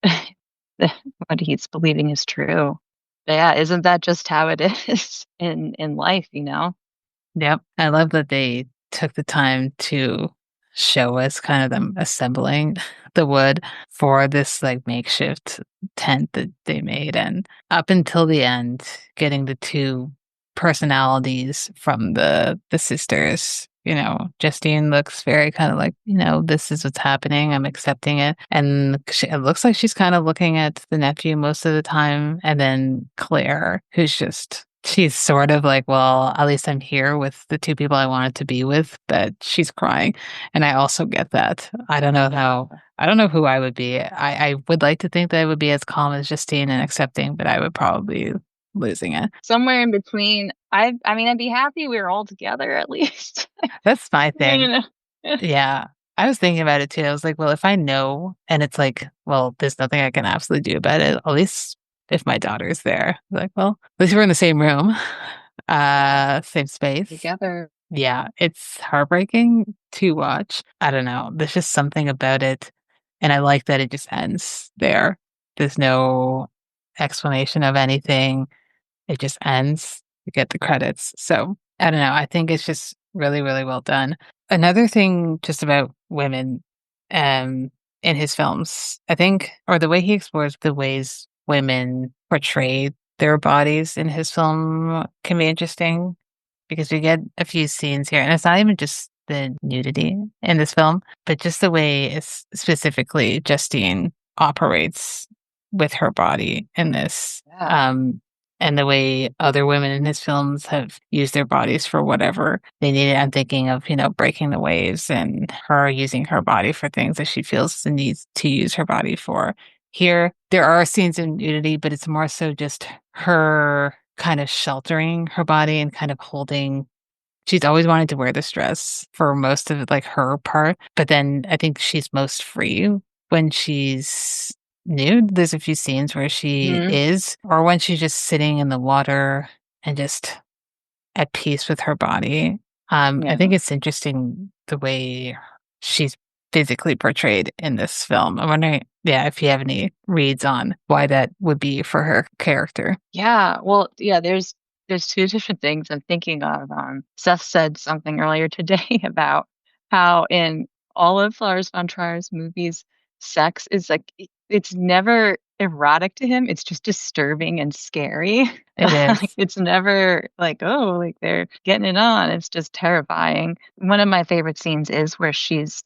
what he's believing is true. But yeah, isn't that just how it is in life, Yep. I love that they took the time to show us kind of them assembling the wood for this like makeshift tent that they made. And up until the end, getting the two personalities from the sisters. Justine looks very kind of like, this is what's happening. I'm accepting it. And it looks like she's kind of looking at the nephew most of the time. And then Claire, she's sort of like, well, at least I'm here with the two people I wanted to be with, but she's crying. And I also get that. I don't know who I would be. I would like to think that I would be as calm as Justine and accepting, but I would probably be losing it. Somewhere in between. I mean, I'd be happy we were all together at least. That's my you thing. know. Yeah. I was thinking about it too. I was like, well, if I know and it's like, well, there's nothing I can absolutely do about it, at least if my daughter's there, like, well, at least we're in the same room, same space. Together. Yeah, it's heartbreaking to watch. I don't know. There's just something about it. And I like that it just ends there. There's no explanation of anything. It just ends. You get the credits. So I don't know. I think it's just really, really well done. Another thing just about women in his films, I think, or the way he explores the ways women portray their bodies in his film can be interesting because we get a few scenes here, and it's not even just the nudity in this film, but just the way specifically Justine operates with her body in this. Yeah. And the way other women in his films have used their bodies for whatever they needed. I'm thinking of, breaking the waves and her using her body for things that she feels the need to use her body for. Here, there are scenes in nudity, but it's more so just her kind of sheltering her body and kind of holding. She's always wanted to wear this dress for most of like her part, but then I think she's most free when she's nude. There's a few scenes where she Mhm. is, or when she's just sitting in the water and just at peace with her body. I Yeah. think it's interesting the way she's physically portrayed in this film. I'm wondering, yeah, if you have any reads on why that would be for her character. Yeah, well, yeah, there's two different things I'm thinking of. Seth said something earlier today about how in all of Lars von Trier's movies, sex is like it's never erotic to him. It's just disturbing and scary. It Like, is. it's never like, oh, like they're getting it on. It's just terrifying. One of my favorite scenes is where she's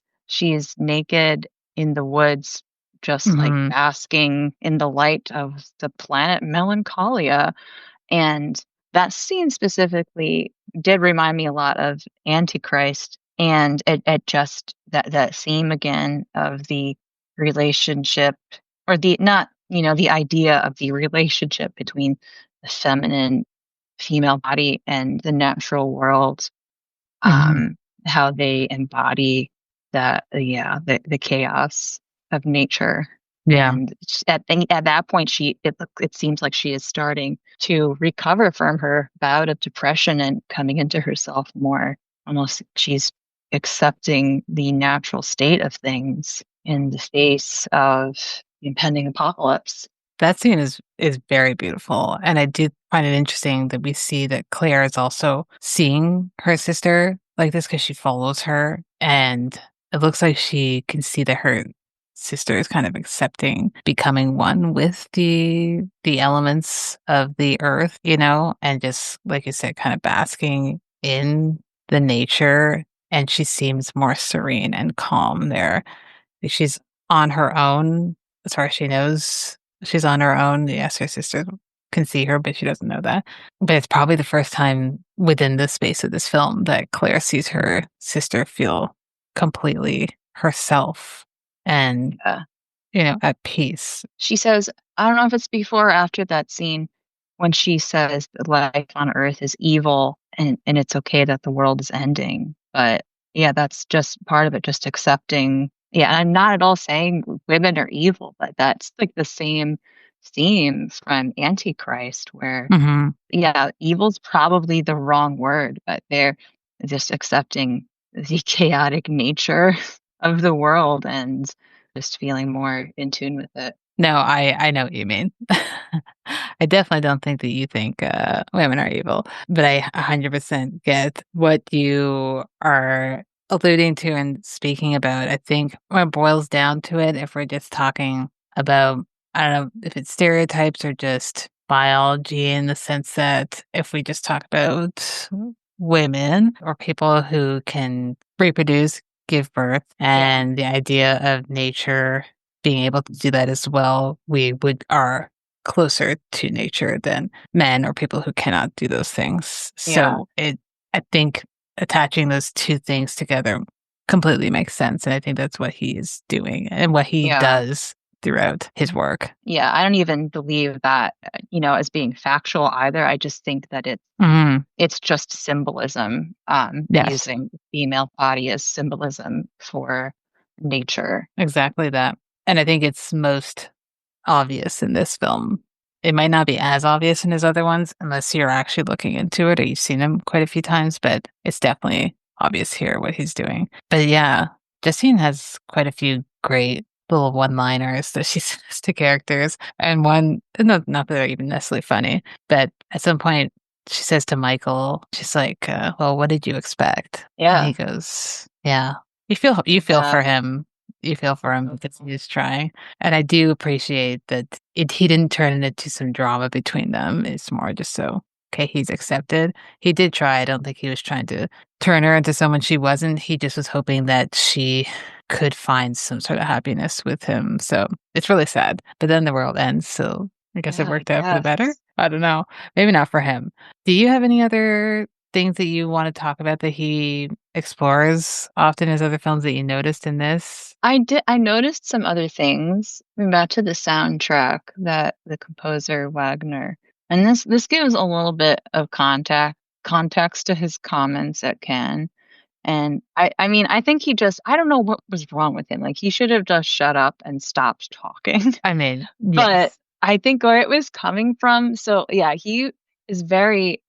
naked in the woods, just like Hmm. basking in the light of the planet Melancholia. And that scene specifically did remind me a lot of Antichrist. And it just that theme again of the relationship, or the not, the idea of the relationship between the feminine female body and the natural world, Hmm. um, how they embody that, yeah, the chaos of nature. Yeah. And at that point, it seems like she is starting to recover from her bout of depression and coming into herself more. Almost, she's accepting the natural state of things in the face of the impending apocalypse. That scene is very beautiful. And I do find it interesting that we see that Claire is also seeing her sister like this because she follows her. And it looks like she can see that her sister is kind of accepting becoming one with the elements of the earth, and just like you said, kind of basking in the nature. And she seems more serene and calm there. Like she's on her own, as far as she knows. She's on her own. Yes, her sister can see her, but she doesn't know that. But it's probably the first time within the space of this film that Claire sees her sister feel completely herself and, Yeah. at peace. She says, I don't know if it's before or after that scene when she says that life on Earth is evil and it's okay that the world is ending. But yeah, that's just part of it, just accepting. Yeah, and I'm not at all saying women are evil, but that's like the same theme from Antichrist, where, Hmm. yeah, evil's probably the wrong word, but they're just accepting the chaotic nature of the world and just feeling more in tune with it. No, I know what you mean. I definitely don't think that you think women are evil, but I 100% get what you are alluding to and speaking about. I think when it boils down to it, if we're just talking about, I don't know if it's stereotypes or just biology, in the sense that if we just talk about women or people who can reproduce, give birth, Yeah. and the idea of nature being able to do that as well, we would are closer to nature than men or people who cannot do those things. Yeah. So I think attaching those two things together completely makes sense. And I think that's what he is doing and what he Yeah. does throughout his work. Yeah. I don't even believe that, as being factual either. I just think that Mhm. it's just symbolism, Yes, using the female body as symbolism for nature. exactly that. And I think it's most obvious in this film. It might not be as obvious in his other ones unless you're actually looking into it or you've seen him quite a few times, but it's definitely obvious here what he's doing. But yeah, Justine has quite a few great little one-liners that she says to characters. And one, not that they're even necessarily funny, but at some point she says to Michael, she's like, well, what did you expect? And he Yeah. goes, yeah. You feel Yeah. for him. You feel for him because he's trying. And I do appreciate that he didn't turn it into some drama between them. It's more just so, okay, he's accepted. He did try. I don't think he was trying to turn her into someone she wasn't. He just was hoping that she could find some sort of happiness with him. So it's really sad. But then the world ends. So I guess it Yeah, I worked out for the better. guess. I don't know. Maybe not for him. Do you have any other things that you want to talk about that he explores often as other films that you noticed in this? I noticed some other things. Back to the soundtrack that the composer Wagner, and this gives a little bit of context to his comments at Cannes. And I mean, I think I don't know what was wrong with him. Like he should have just shut up and stopped talking. I mean, But yes. I think where it was coming from, so yeah, he is very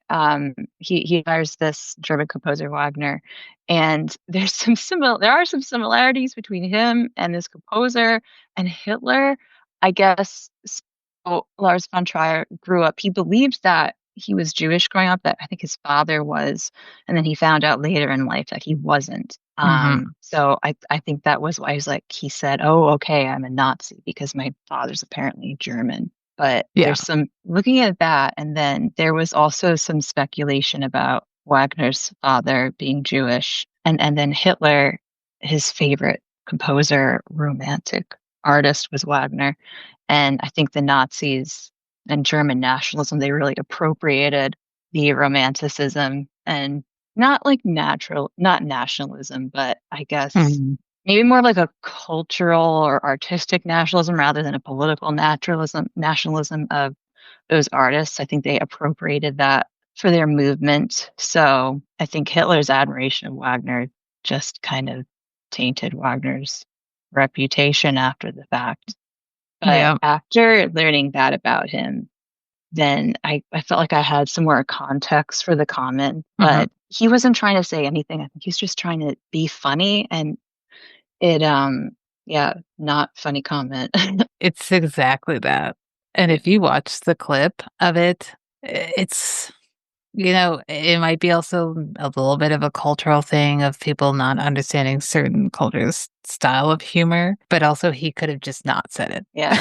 he hires this German composer Wagner, and there are some similarities between him and this composer and Hitler. I guess so Lars von Trier grew up. He believed that he was Jewish growing up, that I think his father was, and then he found out later in life that he wasn't. Hmm. So I think that was why he said, "Oh, okay, I'm a Nazi because my father's apparently German." But Yeah. there's some looking at that, and then there was also some speculation about Wagner's father being Jewish, and then Hitler, his favorite composer, romantic artist was Wagner, and I think the Nazis and German nationalism, they really appropriated the romanticism and not nationalism, but I guess Mhm. maybe more like a cultural or artistic nationalism rather than a political nationalism of those artists. I think they appropriated that for their movement. So I think Hitler's admiration of Wagner just kind of tainted Wagner's reputation after the fact. But Yeah. after learning that about him, then I felt like I had some more context for the comment. Hmm. But he wasn't trying to say anything. I think he's just trying to be funny, and it yeah, not funny comment. It's exactly that. And Yeah. if you watch the clip of it, it's, it might be also a little bit of a cultural thing of people not understanding certain cultures' style of humor, but also he could have just not said it. Yeah.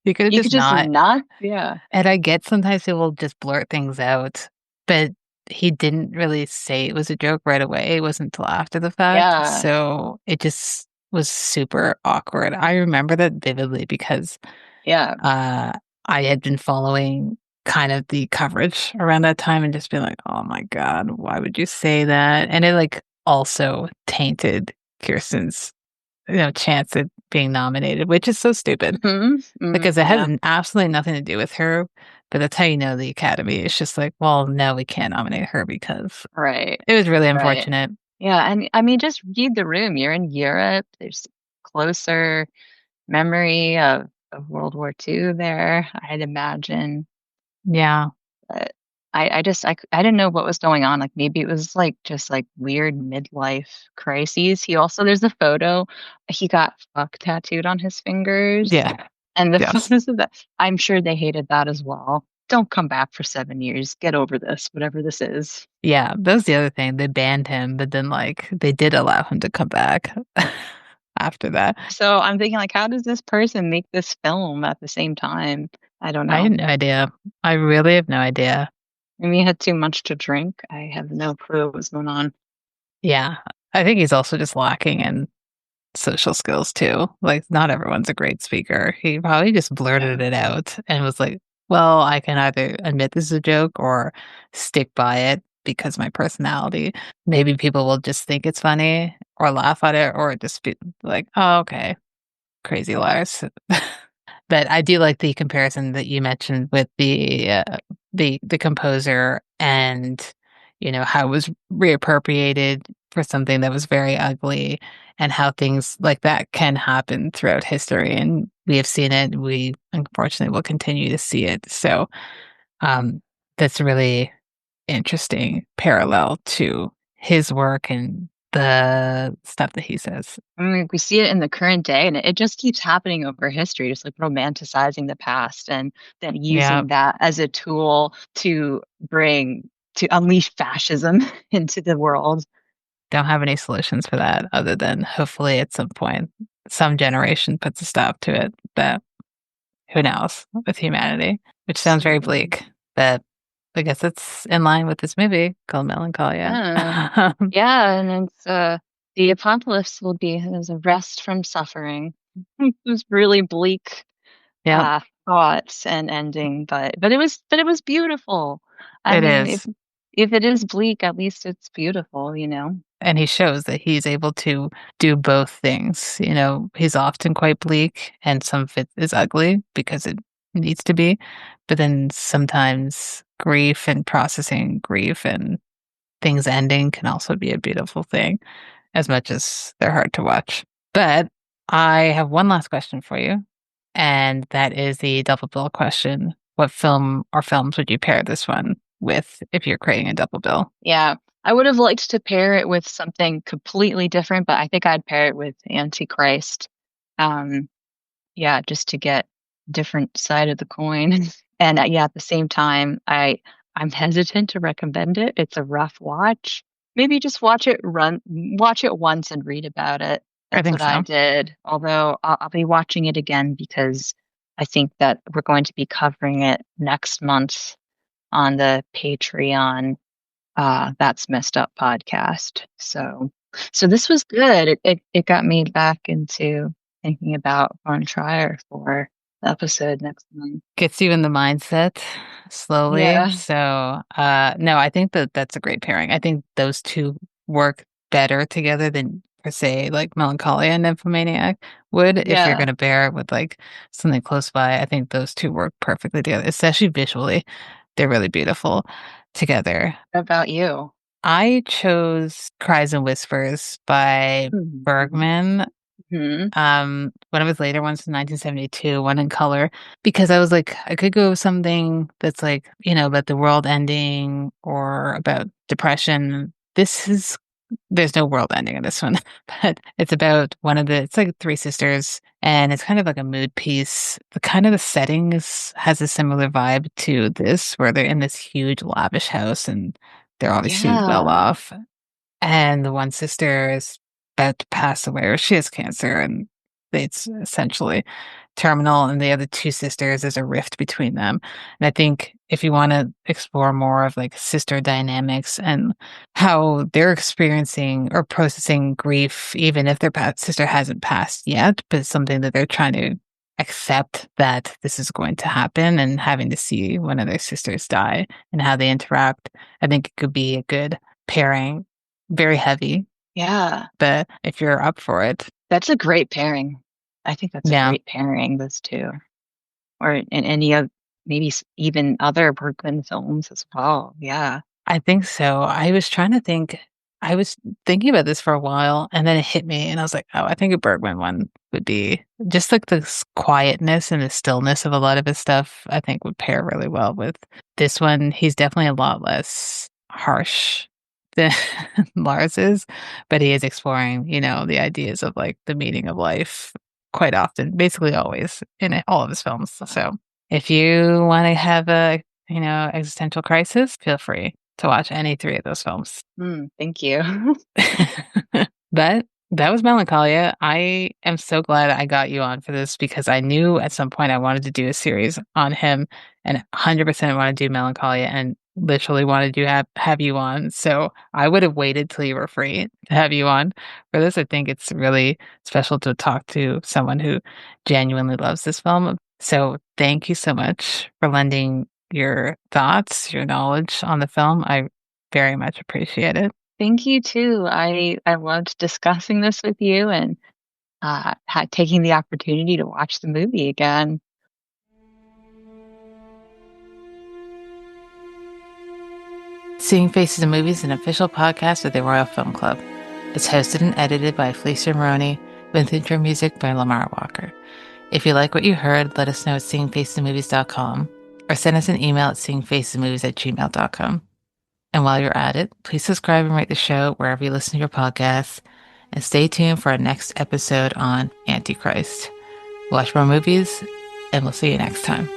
He could have You just could just not. not, yeah. And I get sometimes people just blurt things out, but he didn't really say it was a joke right away. It wasn't until after the fact. Yeah. So it just was super awkward. I remember that vividly because Yeah. uh, I had been following kind of the coverage around that time and just been like, oh my God, why would you say that? And it like also tainted Kirsten's, chance at being nominated, which is so stupid Hmm. because it has Yeah. absolutely nothing to do with her. But that's how you know the Academy is just like, well, no, we can't nominate her because Right. it was really Right. unfortunate. Yeah. And I mean, just read the room. You're in Europe. There's closer memory of World War II there, I'd imagine. Yeah. But I didn't know what was going on. Like maybe it was like just like weird midlife crises. He also there's a photo. He got fuck tattooed on his fingers. Yeah. And the Yes. photos of that, I'm sure they hated that as well. Don't come back for 7 years. Get over this, whatever this is. Yeah. That was the other thing. They banned him, but then like they did allow him to come back after that. So I'm thinking, like, how does this person make this film at the same time? I don't I had know. no idea. I really have no idea. Maybe he had too much to drink. I have no clue what was going on. Yeah. I think he's also just lacking in social skills too. Like, not everyone's a great speaker. He probably just Yeah. blurted it out and was like, well, I can either admit this is a joke or stick by it because my personality. Maybe people will just think it's funny or laugh at it or just be like, oh, okay, crazy Yeah. Lars. But I do like the comparison that you mentioned with the composer and how it was reappropriated for something that was very ugly and how things like that can happen throughout history and we have seen it. We unfortunately will continue to see it. So um, that's really interesting parallel to his work and the stuff that he says. I mean, like, we see it in the current day, and it just keeps happening over history, just like romanticizing the past and then Yeah. using that as a tool to unleash fascism into the world. Don't have any solutions for that other than hopefully at some point some generation puts a stop to it. But who knows with humanity, which sounds very Absolutely. bleak. But I guess it's in line with this movie called Melancholia. Yeah. Yeah, and it's the apocalypse will be as a rest from suffering. It was really bleak Yep, thoughts and ending, but it was beautiful. I it mean, is. if it is bleak, at least it's beautiful, you know? And he shows that he's able to do both things. He's often quite bleak and some of it is ugly because it needs to be. But then sometimes grief and processing grief and things ending can also be a beautiful thing, as much as they're hard to watch. But I have one last question for you, and that is the double bill question. What film or films would you pair this one with if you're creating a double bill? Yeah. I would have liked to pair it with something completely different, but I think I'd pair it with Antichrist. Um, yeah, just to get different side of the coin. And yeah, at the same time, I'm hesitant to recommend it. It's a rough watch. Maybe just watch it once and read about it. I That's think what I so. did. Although I'll be watching it again because I think that we're going to be covering it next month on the Patreon That's Messed Up podcast. So this was good. It got me back into thinking about Von Trier for the episode next month. Gets you in the mindset slowly. Yeah. So, no, I think that that's a great pairing. I think those two work better together than per se like Melancholia and Nymphomaniac would if you're Yeah. going to pair it with like something close by. I think those two work perfectly together, especially visually. They're really beautiful together. What about you? I chose Cries and Whispers by Mhm. Bergman. Hmm. One of his later ones from 1972, one in color, because I was like, I could go with something that's like, about the world ending or about depression. There's no world ending in this one, but it's about it's like three sisters, and it's kind of like a mood piece. The setting has a similar vibe to this, where they're in this huge lavish house and they're obviously well Yeah. off. And the one sister is about to pass away, or she has cancer, and it's essentially terminal. And the other two sisters, there's a rift between them. And I think if you want to explore more of like sister dynamics and how they're experiencing or processing grief, even if their sister hasn't passed yet, but it's something that they're trying to accept that this is going to happen, and having to see one of their sisters die and how they interact, I think it could be a good pairing. Very heavy, Yeah. but if you're up for it, That's a great pairing. I think that's a yeah, great pairing, those two. Or in any of maybe even other Bergman films as well. Yeah. I think so. I was thinking about this for a while, and then it hit me, and I was like, oh, I think a Bergman one would be just like the quietness and the stillness of a lot of his stuff, I think would pair really well with this one. He's definitely a lot less harsh than Lars is, but he is exploring, the ideas of like the meaning of life quite often, basically always in all of his films. So if you want to have a existential crisis, feel free to watch any three of those films. Thank you. But that was Melancholia. I am so glad I got you on for this, because I knew at some point I wanted to do a series on him, and 100% want to do Melancholia, and literally wanted to have you on. So I would have waited till you were free to have you on for this. I think it's really special to talk to someone who genuinely loves this film. So thank you so much for lending your thoughts, your knowledge on the film. I very much appreciate it. Thank you too. I loved discussing this with you and taking the opportunity to watch the movie again. Seeing Faces in Movies is an official podcast of the Royal Film Club. It's hosted and edited by Felicia Maroney, with intro music by Lamar Walker. If you like what you heard, let us know at seeingfacesinmovies.com, or send us an email at seeingfacesinmovies@gmail.com. And while you're at it, please subscribe and rate the show wherever you listen to your podcasts, and stay tuned for our next episode on Antichrist. Watch more movies, and we'll see you next time.